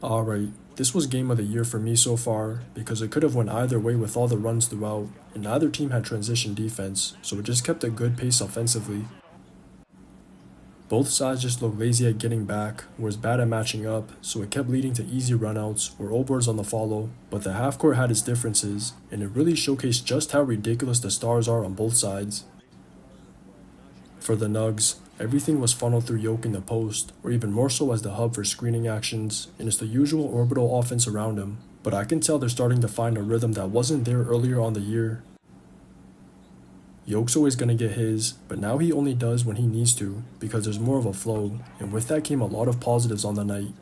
Alright, this was game of the year for me so far because it could have went either way with all the runs throughout, and neither team had transition defense, so it just kept a good pace offensively. Both sides just looked lazy at getting back, was bad at matching up, so it kept leading to easy runouts or overs on the follow, but the half-court had its differences, and it really showcased just how ridiculous the stars are on both sides. For the Nugs, everything was funneled through Yoke in the post, or even more so as the hub for screening actions, and it's the usual orbital offense around him, but I can tell they're starting to find a rhythm that wasn't there earlier on the year. Yoke's always going to get his, but now he only does when he needs to, because there's more of a flow, and with that came a lot of positives on the night.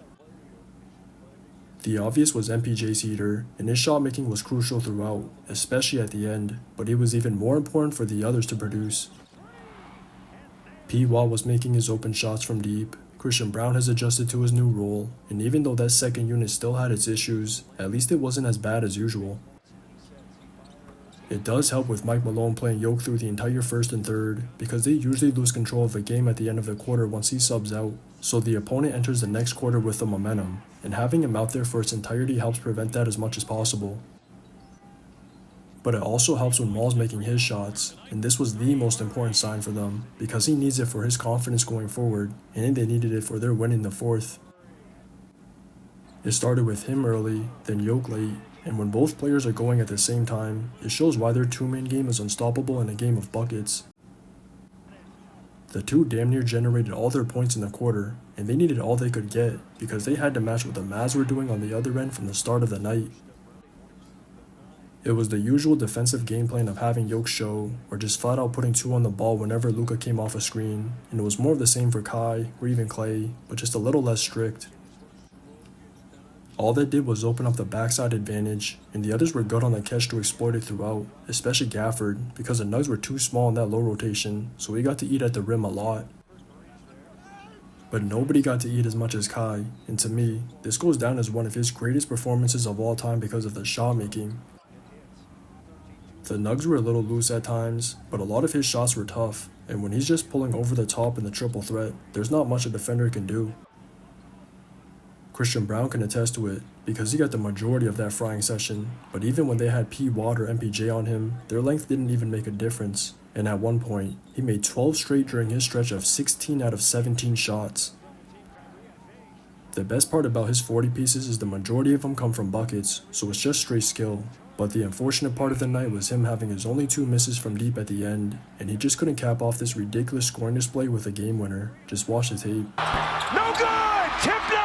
The obvious was MPJ's heater, and his shot making was crucial throughout, especially at the end, but it was even more important for the others to produce. P. Watt was making his open shots from deep, Christian Braun has adjusted to his new role, and even though that second unit still had its issues, at least it wasn't as bad as usual. It does help with Mike Malone playing Yoke through the entire first and third, because they usually lose control of the game at the end of the quarter once he subs out, so the opponent enters the next quarter with the momentum, and having him out there for its entirety helps prevent that as much as possible. But it also helps when Maul's making his shots, and this was the most important sign for them, because he needs it for his confidence going forward, and they needed it for their win in the fourth. It started with him early, then Yoke late, and when both players are going at the same time, it shows why their two-man game is unstoppable in a game of buckets. The two damn near generated all their points in the quarter, and they needed all they could get, because they had to match what the Mavs were doing on the other end from the start of the night. It was the usual defensive game plan of having Yoke show, or just flat out putting two on the ball whenever Luka came off a screen, and it was more of the same for Kai, or even Clay, but just a little less strict. All that did was open up the backside advantage, and the others were good on the catch to exploit it throughout, especially Gafford, because the Nugs were too small in that low rotation, so he got to eat at the rim a lot. But nobody got to eat as much as Kai, and to me, this goes down as one of his greatest performances of all time because of the shot making. The Nugs were a little loose at times, but a lot of his shots were tough, and when he's just pulling over the top in the triple threat, there's not much a defender can do. Christian Braun can attest to it, because he got the majority of that frying session, but even when they had P. Watt or MPJ on him, their length didn't even make a difference, and at one point, he made 12 straight during his stretch of 16 out of 17 shots. The best part about his 40 pieces is the majority of them come from buckets, so it's just straight skill. But the unfortunate part of the night was him having his only two misses from deep at the end, and he just couldn't cap off this ridiculous scoring display with a game winner. Just watch the tape. No good! Tipped